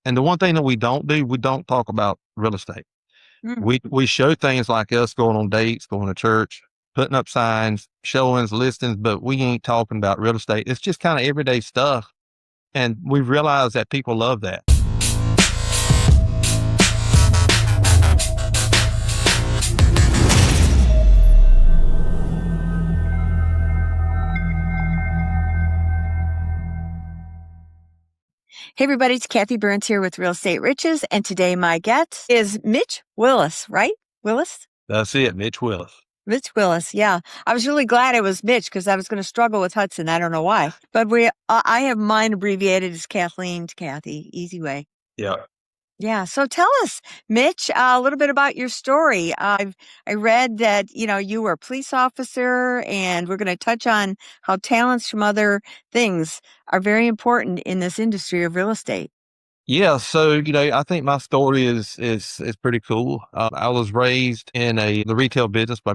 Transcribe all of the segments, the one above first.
And the one thing that we don't do, we don't talk about real estate. Mm. We show things like us going on dates, going to church, putting up signs, showings, listings, but we ain't talking about real estate. It's just kind of everyday stuff. And we've realized that people love that. Hey, everybody, it's Kathy Byrnes here with Real Estate Riches. And today my guest is Mitch Willis, right? Willis? That's it, Mitch Willis. Mitch Willis, yeah. I was really glad it was Mitch because I was going to struggle with Hudson. I don't know why. But I have mine abbreviated as Kathleen to Kathy. Easy way. Yeah. Yeah. So tell us, Mitch, a little bit about your story. I read that, you were a police officer, and we're going to touch on how talents from other things are very important in this industry of real estate. Yeah, so I think my story is pretty cool. I was raised in the retail business. My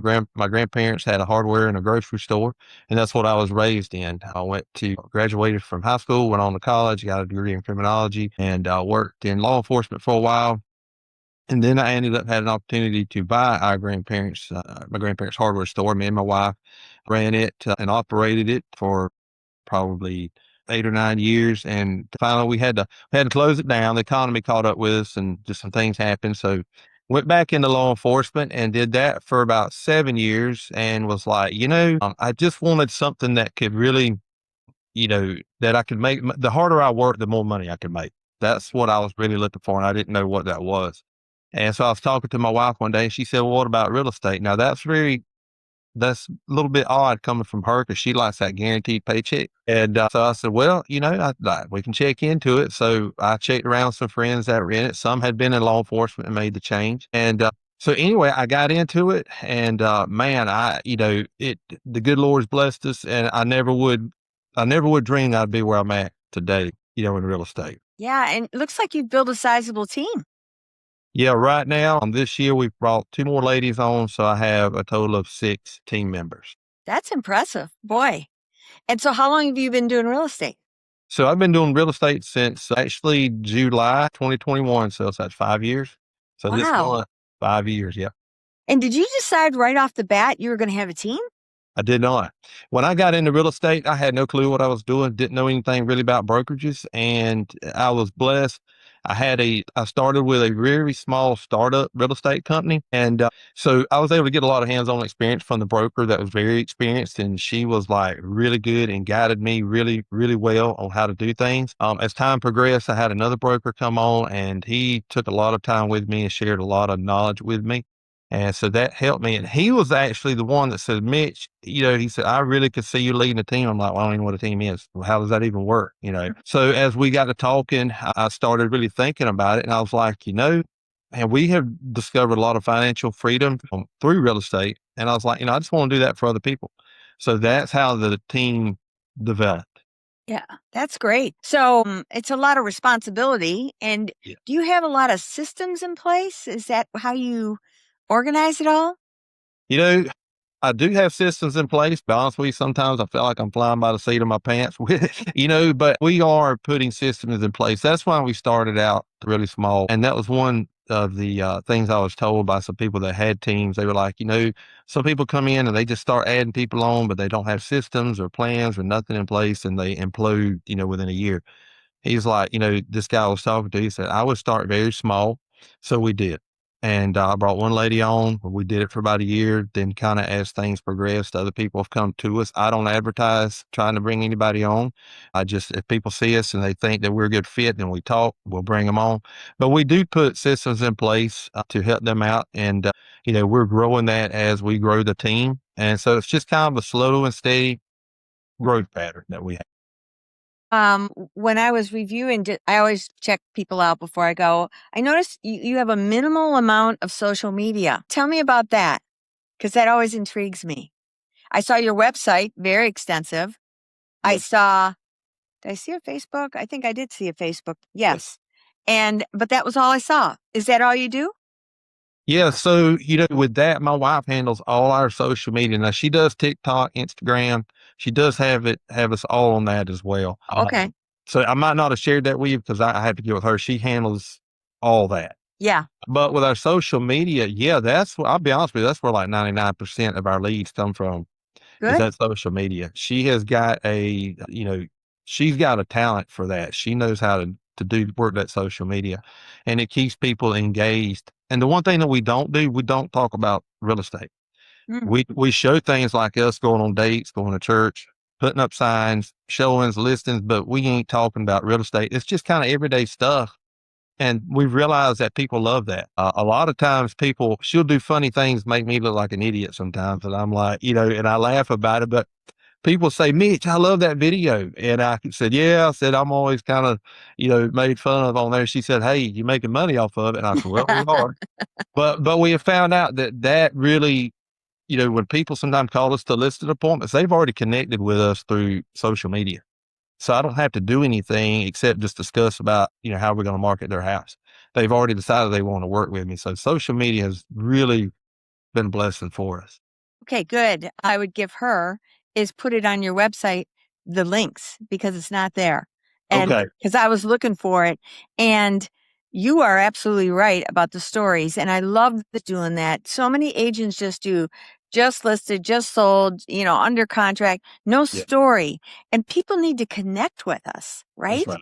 grandparents had a hardware and a grocery store, and that's what I was raised in. I graduated from high school, went on to college, got a degree in criminology, and worked in law enforcement for a while. And then I ended up had an opportunity to buy my grandparents' hardware store. Me and my wife ran it and operated it for probably 8 or 9 years, and finally we had to close it down. The economy caught up with us, and just some things happened. So went back into law enforcement and did that for about 7 years, and was like, I just wanted something that could really, that I could make. The harder I worked, the more money I could make. That's what I was really looking for, and I didn't know what that was. And so I was talking to my wife one day, and she said, "Well, what about real estate?" Now that's a little bit odd coming from her because she likes that guaranteed paycheck. And so I said, well, we can check into it. So I checked around some friends that were in it. Some had been in law enforcement and made the change. And so anyway, I got into it, and man, the good Lord's blessed us, and I never would dream I'd be where I'm at today, in real estate. Yeah. And it looks like you've built a sizable team. Yeah, right now, this year we've brought 2 more ladies on, so I have a total of 6 team members. That's impressive. Boy. And so how long have you been doing real estate? So I've been doing real estate since actually July 2021. So that's 5 years. So this Wow. month, 5 years. Yeah. And did you decide right off the bat you were going to have a team? I did not. When I got into real estate, I had no clue what I was doing, didn't know anything really about brokerages, and I was blessed. I started with a very small startup real estate company. And so I was able to get a lot of hands-on experience from the broker that was very experienced. And she was like really good and guided me really, really well on how to do things. As time progressed, I had another broker come on, and he took a lot of time with me and shared a lot of knowledge with me. And so that helped me. And he was actually the one that said, Mitch, he said, I really could see you leading a team. I'm like, well, I don't even know what a team is. Well, how does that even work? So as we got to talking, I started really thinking about it. And I was like, and we have discovered a lot of financial freedom through real estate. And I was like, I just want to do that for other people. So that's how the team developed. Yeah, that's great. So it's a lot of responsibility. And Yeah. do you have a lot of systems in place? Is that how you organize it all? I do have systems in place. To be honest with you, sometimes I feel like I'm flying by the seat of my pants with it, but we are putting systems in place. That's why we started out really small. And that was one of the things I was told by some people that had teams. They were like, some people come in and they just start adding people on, but they don't have systems or plans or nothing in place, and they implode, within a year. He's like, this guy I was talking to, he said, I would start very small. So we did. And I brought one lady on. We did it for about a year. Then kind of as things progressed, other people have come to us. I don't advertise trying to bring anybody on. If people see us and they think that we're a good fit and we talk, we'll bring them on. But we do put systems in place to help them out. And, we're growing that as we grow the team. And so it's just kind of a slow and steady growth pattern that we have. When I was reviewing, I always check people out before I go. I noticed you have a minimal amount of social media. Tell me about that, because that always intrigues me. I saw your website, very extensive. Yes. Did I see a Facebook? I think I did see a Facebook. Yes. But that was all I saw. Is that all you do? Yeah, so with that, my wife handles all our social media. Now she does TikTok, Instagram. She does have us all on that as well. Okay. So I might not have shared that with you because I had to get with her. She handles all that. Yeah. But with our social media, yeah, that's what I'll be honest with you, that's where like 99% of our leads come from is Good. that social media. She has got she's got a talent for that. She knows how to do work that social media and it keeps people engaged. And the one thing that we don't do, we don't talk about real estate. Mm. We show things like us going on dates, going to church, putting up signs, showings, listings, but we ain't talking about real estate. It's just kind of everyday stuff. And we've realized that people love that. A lot of times she'll do funny things, make me look like an idiot sometimes. And I'm like, and I laugh about it, but people say, Mitch, I love that video. And I said, yeah, I said, I'm always kind of, made fun of on there. She said, hey, you making money off of it? And I said, well, we are. But we have found out that really, when people sometimes call us to listed appointments, they've already connected with us through social media. So I don't have to do anything except just discuss about, how we're going to market their house. They've already decided they want to work with me. So social media has really been a blessing for us. Okay, good. I would give her is put it on your website, the links, because it's not there. And Okay. because I was looking for it. And you are absolutely right about the stories. And I love doing that. So many agents just do just listed, just sold, under contract, no Yeah, story. And people need to connect with us, that's right? right.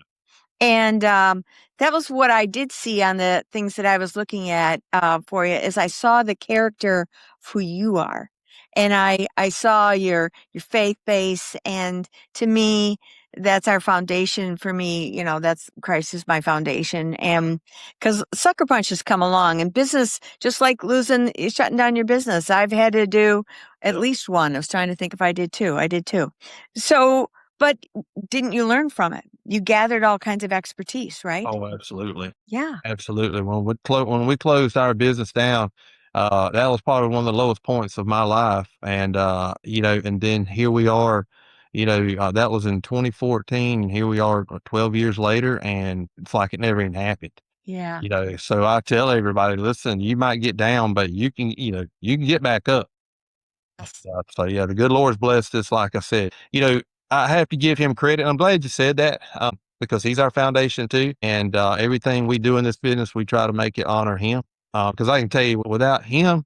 And that was what I did see on the things that I was looking at for you is I saw the character of who you are. And I saw your faith base. And to me, that's our foundation for me. That's Christ is my foundation. And because sucker punches come along and business, just like shutting down your business, I've had to do at Yeah. least one. I was trying to think if I did two. I did two. So, but didn't you learn from it? You gathered all kinds of expertise, right? Oh, absolutely. Yeah. Absolutely. When we closed our business down, that was probably one of the lowest points of my life. And, and then here we are, that was in 2014 and here we are 12 years later and it's like it never even happened. Yeah. So I tell everybody, listen, you might get down, but you can get back up. Yes. So yeah, the good Lord's blessed us. Like I said, I have to give him credit. I'm glad you said that because he's our foundation too. And everything we do in this business, we try to make it honor him. Because I can tell you, without him,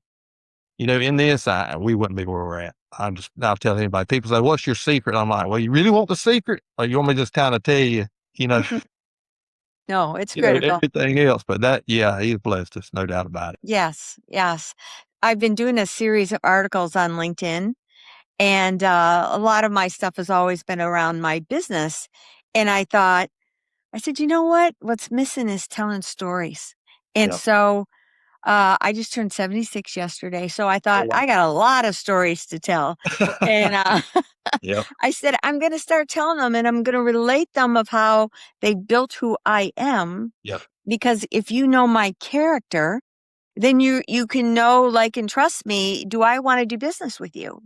in this, we wouldn't be where we're at. I'll tell anybody. People say, "What's your secret?" I'm like, "Well, you really want the secret, or you want me to just kind of tell you, you know, No, it's critical. everything else?" But that, yeah, he's blessed us, no doubt about it. Yes. Yes. I've been doing a series of articles on LinkedIn, and a lot of my stuff has always been around my business. And I said, you know what? What's missing is telling stories. And Yeah. so I just turned 76 yesterday. So I Oh thought wow. I got a lot of stories to tell. And Yeah. I said, I'm going to start telling them and I'm going to relate them of how they built who I am. Yeah. Because if you know my character, then you can know, like, and trust me. Do I want to do business with you?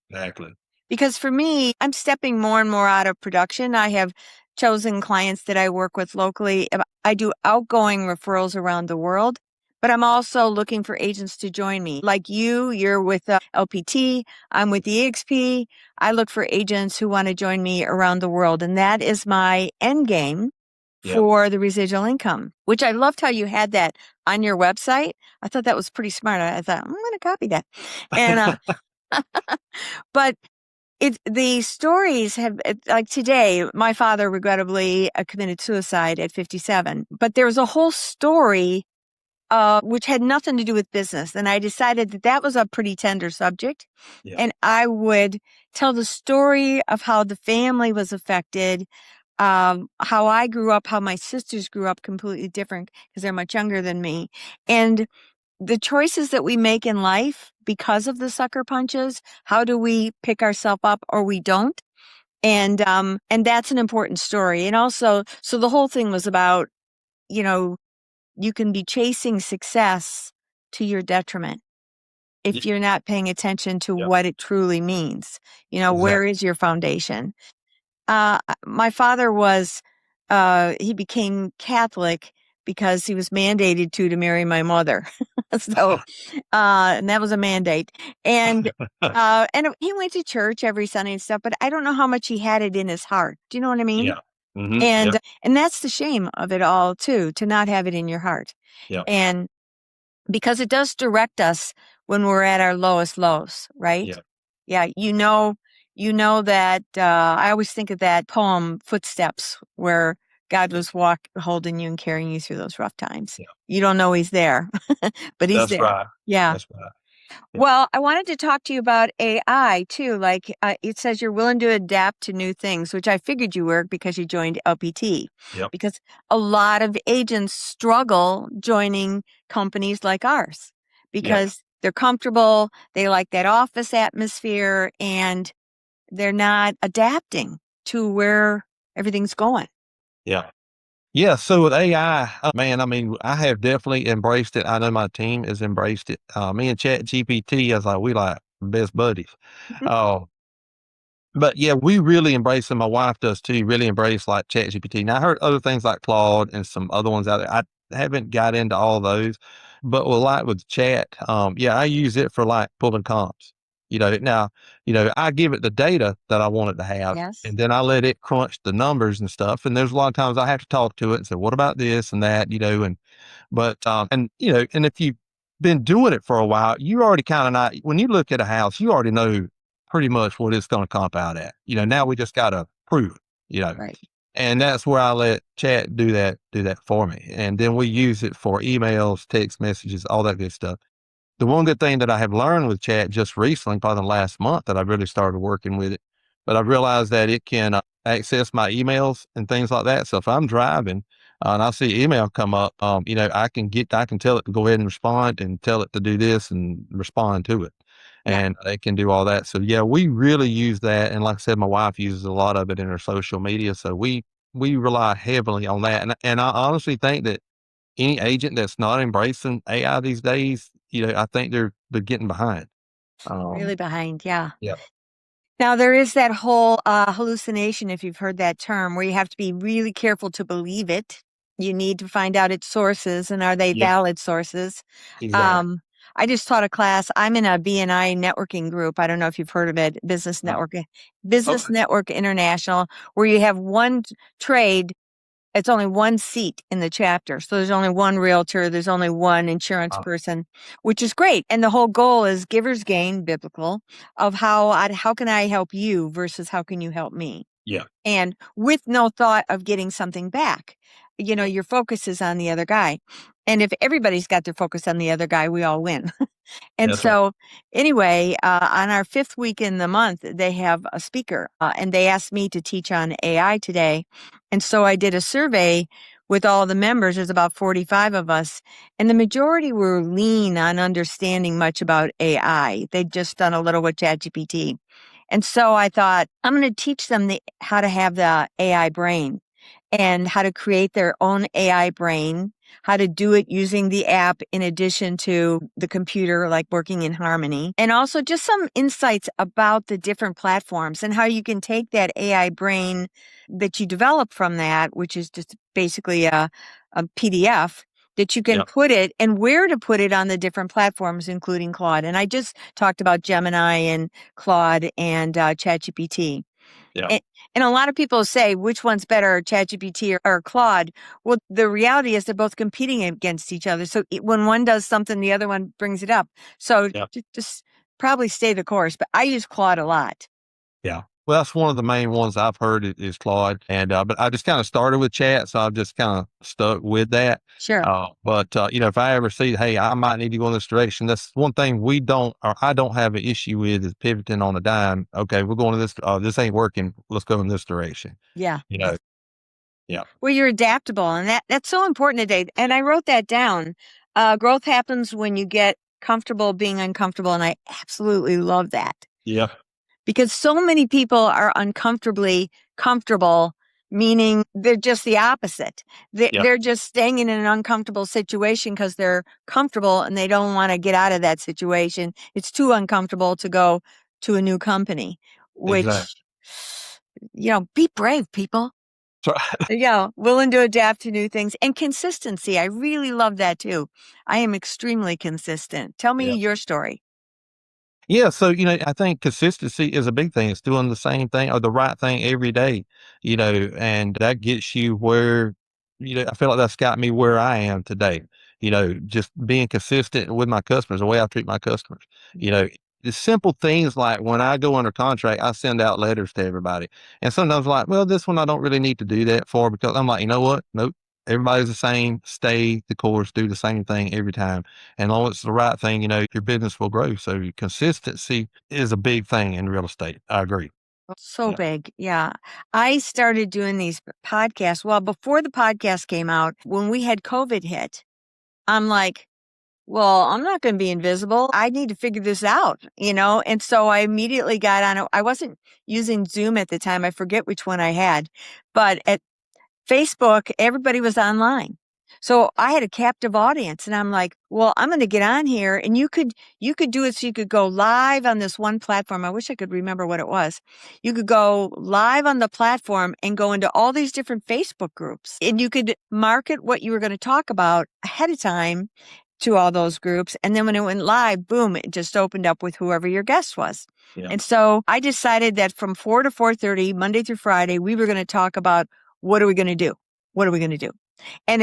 Exactly. Because for me, I'm stepping more and more out of production. I have chosen clients that I work with locally. I do outgoing referrals around the world, but I'm also looking for agents to join me. Like you're with LPT, I'm with EXP. I look for agents who want to join me around the world. And that is my end game Yeah. for the residual income, which I loved how you had that on your website. I thought that was pretty smart. I thought, I'm going to copy that. And, but the stories like today, my father regrettably committed suicide at 57, but there was a whole story, which had nothing to do with business. And I decided that that was a pretty tender subject. Yeah. And I would tell the story of how the family was affected, how I grew up, how my sisters grew up completely different because they're much younger than me. And the choices that we make in life because of the sucker punches, how do we pick ourselves up or we don't? And that's an important story. And also, so the whole thing was about, you know, you can be chasing success to your detriment Yeah. if you're not paying attention to Yeah. what it truly means. Where Exactly. is your foundation? My father he became Catholic because he was mandated to marry my mother. So, and that was a mandate. And he went to church every Sunday and stuff, but I don't know how much he had it in his heart. Do you know what I mean? Yeah. And Yep. and that's the shame of it all too, to not have it in your heart. Yep. And because it does direct us when we're at our lowest lows, right? Yep. Yeah, you know that I always think of that poem Footsteps, where God was holding you and carrying you through those rough times. Yep. You don't know he's there, but he's That's there. right. Yeah. That's right. Yep. Well, I wanted to talk to you about AI too. Like it says you're willing to adapt to new things, which I figured you were because you joined LPT. Yep. Because a lot of agents struggle joining companies like ours Yep. because they're comfortable, they like that office atmosphere, and they're not adapting to where everything's going. Yeah. Yeah. So with AI, man, I mean, I have definitely embraced it. I know my team has embraced it. Me and Chat GPT, as like we like best buddies. Uh, But yeah, we really embrace, and my wife does too, really embrace like ChatGPT. Now I heard other things like Claude and some other ones out there. I haven't got into all those, but with chat, yeah, I use it for like pulling comps. Now, I give it the data that I want it to have, Yes. and then I let it crunch the numbers and stuff. And there's a lot of times I have to talk to it and say, what about this and that, and if you've been doing it for a while, you already kind of not when you look at a house, you already know pretty much what it's going to comp out at. Now we just got to prove it, Right. and that's where I let chat do that for me. And then we use it for emails, text messages, all that good stuff. The one good thing that I have learned with chat just recently, probably the last month that I've really started working with it, but I've realized that it can access my emails and things like that. So if I'm driving and I see email come up, I can tell it to go ahead and respond and tell it to do this and respond to it. Yeah. And it can do all that. So yeah, we really use that. And like I said, my wife uses a lot of it in her social media. So we rely heavily on that. And I honestly think that any agent that's not embracing AI these days, I think they're getting behind. Really behind. Yeah. Yeah. Now, there is that whole hallucination, if you've heard that term, where you have to be really careful to believe it. You need to find out its sources and are they Yeah, valid sources. exactly. Um, I just taught a class. I'm in a BNI networking group. I don't know if you've heard of it, Business Okay. Network International, where you have one trade. It's only one seat in the chapter. So there's only one realtor, there's only one insurance Uh, person, which is great. And the whole goal is givers gain, biblical, of how can I help you versus how can you help me? yeah. And with no thought of getting something back. Your focus is on the other guy. And if everybody's got their focus on the other guy, we all win. And That's right. so, anyway, on our fifth week in the month, they have a speaker, and they asked me to teach on AI today. And so I did a survey with all the members. There's about 45 of us, and the majority were lean on understanding much about AI. They'd just done a little with ChatGPT. And so I thought, I'm going to teach them how to have the AI brain and how to create their own AI brain, how to do it using the app in addition to the computer, like working in harmony, and also just some insights about the different platforms and how you can take that AI brain that you develop from that, which is just basically a PDF. That you can Yeah. put it and where to put it on the different platforms, including Claude. And I just talked about Gemini and Claude and ChatGPT. Yeah. And, and a lot of people say, which one's better, ChatGPT or Claude? Well, the reality is they're both competing against each other. So when one does something, the other one brings it up. So Yeah. just probably stay the course. But I use Claude a lot. Yeah. Well, that's one of the main ones I've heard is Claude. And, but I just kind of started with chat. So I've just kind of stuck with that. Sure. But if I ever see, hey, I might need to go in this direction, that's one thing I don't have an issue with is pivoting on a dime. Okay, we're going to this, this ain't working. Let's go in this direction. Yeah. You know, yeah. Well, you're adaptable, and that's so important today. And I wrote that down. Growth happens when you get comfortable being uncomfortable, and I absolutely love that. Yeah. Because so many people are uncomfortably comfortable, meaning they're just the opposite. Yeah. They're just staying in an uncomfortable situation because they're comfortable and they don't want to get out of that situation. It's too uncomfortable to go to a new company, Exactly. which, be brave, people. So, Yeah, willing to adapt to new things and consistency. I really love that too. I am extremely consistent. Tell me yeah. your story. Yeah, so I think consistency is a big thing. It's doing the same thing or the right thing every day, and that gets you where, I feel like that's got me where I am today. Just being consistent with my customers, the way I treat my customers. The simple things like when I go under contract, I send out letters to everybody. And sometimes like, well, this one I don't really need to do that for because I'm like, you know what? Nope. Everybody's the same. Stay the course, do the same thing every time. And long as it's the right thing, your business will grow. So consistency is a big thing in real estate. I agree. So Yeah. big. Yeah. I started doing these podcasts. Well, before the podcast came out, when we had COVID hit, I'm like, well, I'm not going to be invisible. I need to figure this out. And so I immediately got on it. I wasn't using Zoom at the time. I forget which one I had, but at Facebook, everybody was online. So I had a captive audience and I'm like, well, I'm going to get on here and you could do it so you could go live on this one platform. I wish I could remember what it was. You could go live on the platform and go into all these different Facebook groups and you could market what you were going to talk about ahead of time to all those groups. And then when it went live, boom, it just opened up with whoever your guest was. Yeah. And so I decided that from 4 to 4:30, Monday through Friday, we were going to talk about what are we going to do? What are we going to do? And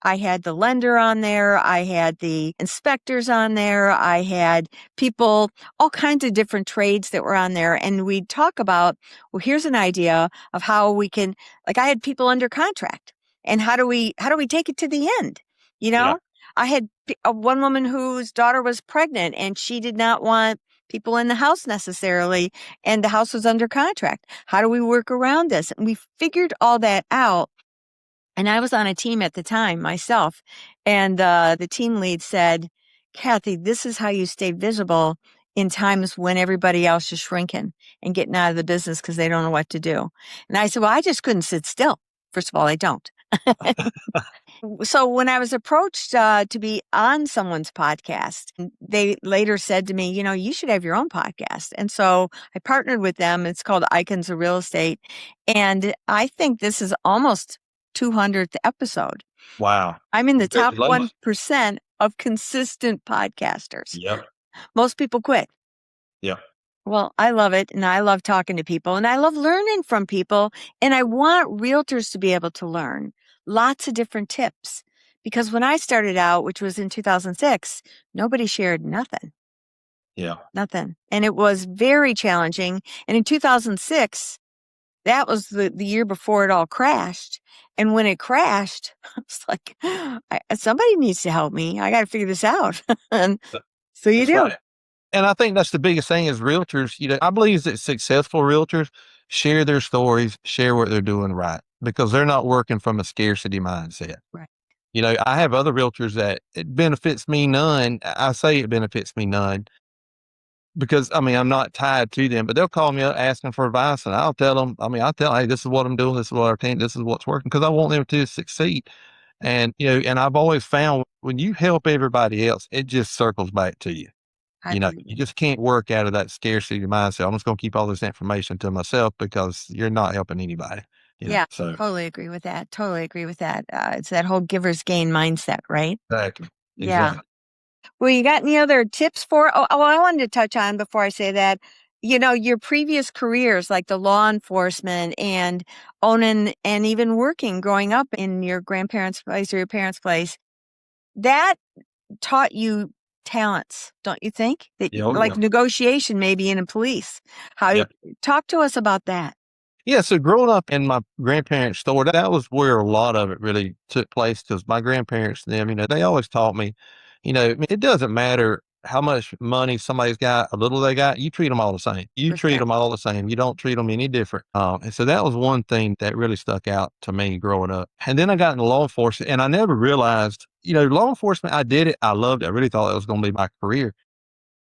I had the lender on there. I had the inspectors on there. I had people, all kinds of different trades that were on there. And we'd talk about, well, here's an idea of how we can, like I had people under contract and how do we take it to the end? You Yeah. know, I had one woman whose daughter was pregnant and she did not want people in the house necessarily. And the house was under contract. How do we work around this? And we figured all that out. And I was on a team at the time myself. And the team lead said, Kathy, this is how you stay visible in times when everybody else is shrinking and getting out of the business because they don't know what to do. And I said, well, I just couldn't sit still. First of all, I don't. So when I was approached to be on someone's podcast, they later said to me, you should have your own podcast. And so I partnered with them. It's called Icons of Real Estate. And I think this is almost 200th episode. Wow. I'm in the top Congratulations. 1% of consistent podcasters. Yep. Most people quit. Yep. Well, I love it. And I love talking to people and I love learning from people. And I want realtors to be able to learn lots of different tips because when I started out, which was in 2006, nobody shared nothing, Yeah. nothing. And it was very challenging. And in 2006, that was the year before it all crashed. And when it crashed, I was like, somebody needs to help me. I got to figure this out. And so you That's do. right. And I think that's the biggest thing is realtors, I believe that successful realtors share their stories, share what they're doing right because they're not working from a scarcity mindset. Right. I have other realtors that it benefits me none. I say it benefits me none because I'm not tied to them, but they'll call me up asking for advice and I'll tell them, hey, this is what I'm doing. This is what I can, this is what's working because I want them to succeed. And, and I've always found when you help everybody else, it just circles back to you. I believe You it. just can't work out of that scarcity mindset. I'm just going to keep all this information to myself because you're not helping anybody. Yeah, So totally agree with that. Totally agree with that. It's that whole giver's gain mindset, right? exactly, Yeah. exactly. Well, you got any other tips for? Oh, I wanted to touch on before I say that, your previous careers like the law enforcement and owning and even working growing up in your grandparents' place or your parents' place, that taught you talents, don't you think? That Yeah, oh, like yeah, negotiation maybe in a police. yeah. Talk to us about that. Yeah, so growing up in my grandparents' store, that was where a lot of it really took place because my grandparents, them, they always taught me, it doesn't matter how much money somebody's got, a little they got, you treat them all the same. You treat Respect. them all the same. You don't treat them any different. And so that was one thing that really stuck out to me growing up. And then I got into law enforcement and I never realized, law enforcement, I did it. I loved it. I really thought it was going to be my career.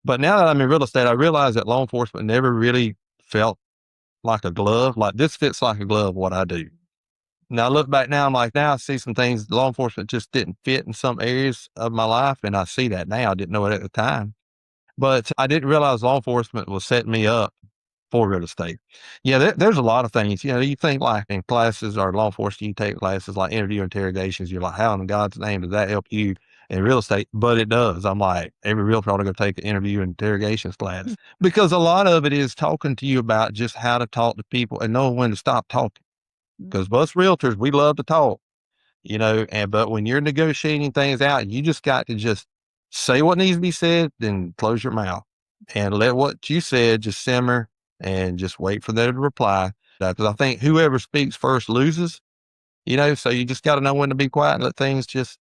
But now that I'm in real estate, I realize that law enforcement never really felt like a glove. Like this fits like a glove what I do. Now I look back now, I'm like, now I see some things law enforcement just didn't fit in some areas of my life. And I see that now. I didn't know it at the time. But I didn't realize law enforcement was setting me up for real estate. Yeah, there's a lot of things. You think like in classes or law enforcement, you take classes like interview interrogations. You're like, how in God's name does that help you in real estate, but it does. I'm like, every realtor ought to go take an interview and interrogations class because a lot of it is talking to you about just how to talk to people and knowing when to stop talking. Because Mhm. us realtors, we love to talk, but when you're negotiating things out, you just got to just say what needs to be said, then close your mouth and let what you said just simmer and just wait for them to reply. Because I think whoever speaks first loses, so you just got to know when to be quiet and let things just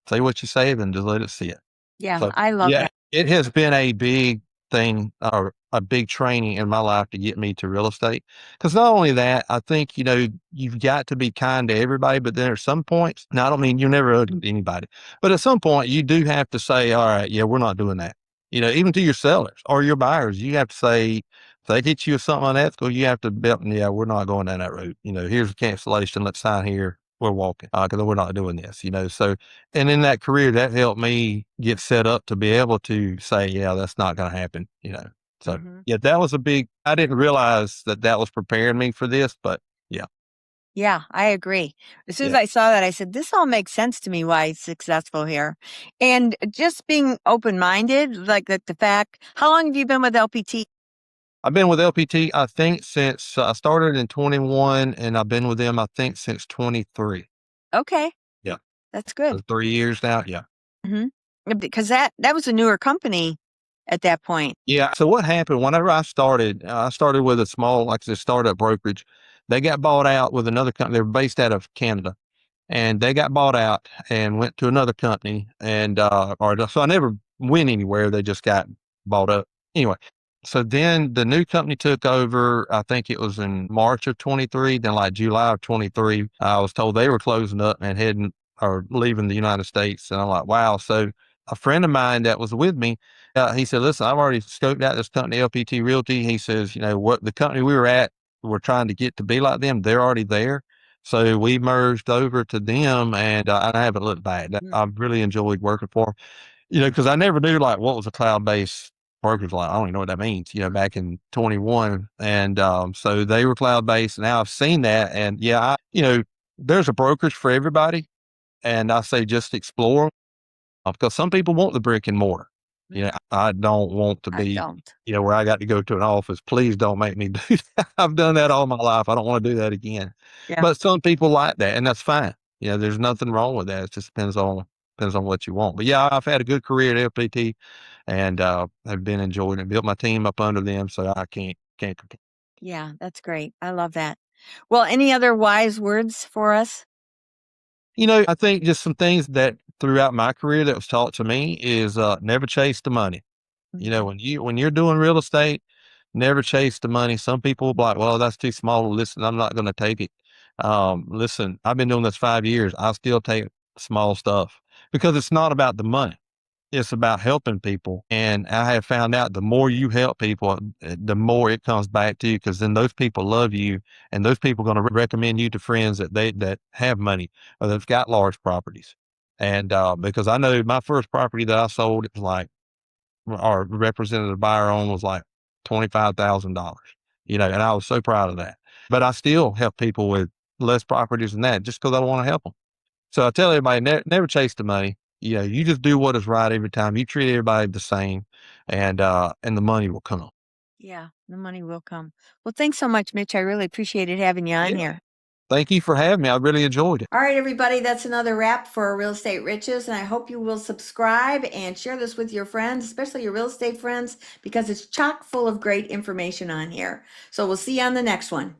say what you say, then just let it sit. Yeah, So, I love yeah, that. it has been a big thing or a big training in my life to get me to real estate. Because not only that, I think, you've got to be kind to everybody, but then at some points, now I don't mean you're never ugly to anybody, but at some point you do have to say, all right, yeah, we're not doing that. Even to your sellers or your buyers, you have to say, if they hit you with something unethical, you have to bet, yeah, we're not going down that route. Here's a cancellation. Let's sign here. We're walking because we're not doing this. So, and in that career, that helped me get set up to be able to say, yeah, that's not going to happen. So, Hmm. yeah, that was I didn't realize that that was preparing me for this, but yeah, Yeah, I agree. As soon as yeah. I saw that, I said, this all makes sense to me why he's successful here. And just being open minded, like the fact, how long have you been with LPT? I've been with LPT, I think, since I started in 21, and I've been with them, I think, since 23. Okay, Yeah. that's So good. 3 years now. Yeah. Hmm. Because that was a newer company at that point. Yeah. So what happened whenever I started with a small, like I said, startup brokerage. They got bought out with another company. They were based out of Canada. And they got bought out and went to another company so I never went anywhere. They just got bought up. Anyway, so then the new company took over. I think it was in March of 23. Then like July of 23, I was told they were closing up and heading or leaving the United States. And I'm like, wow. So a friend of mine that was with me, he said, listen, I've already scoped out this company, LPT Realty. He says, what the company we were at, we're trying to get to be like them. They're already there. So we merged over to them, and I haven't looked back. Mm. I've really enjoyed working for them, because I never knew like what was a cloud-based brokerage like. I don't even know what that means, back in 21. And so they were cloud-based. Now I've seen that, and yeah, there's a brokerage for everybody, and I say just explore because some people want the brick and mortar. I don't want to I be, don't. where I got to go to an office. Please don't make me do that. I've done that all my life. I don't want to do that again. Yeah. But some people like that, and that's fine. There's nothing wrong with that. It just depends on what you want. But yeah, I've had a good career at LPT, and I've been enjoying it. Built my team up under them, so I can't complain. Yeah, that's great. I love that. Well, any other wise words for us? I think just some things that throughout my career that was taught to me is never chase the money. Mhm. When you're doing real estate, never chase the money. Some people will be like, well, that's too small. Listen, I'm not going to take it. Listen, I've been doing this 5 years. I still take small stuff because it's not about the money. It's about helping people. And I have found out the more you help people, the more it comes back to you because then those people love you and those people are going to recommend you to friends that have money or that've got large properties. And because I know my first property that I sold, it was like, our representative buyer on was like $25,000, and I was so proud of that. But I still help people with less properties than that just because I want to help them. So I tell everybody, never chase the money. You just do what is right every time. You treat everybody the same, and the money will come. Yeah, the money will come. Well, thanks so much, Mitch. I really appreciated having you on Yeah. here. Thank you for having me. I really enjoyed it. All right, everybody, that's another wrap for Real Estate Riches. And I hope you will subscribe and share this with your friends, especially your real estate friends, because it's chock full of great information on here. So we'll see you on the next one.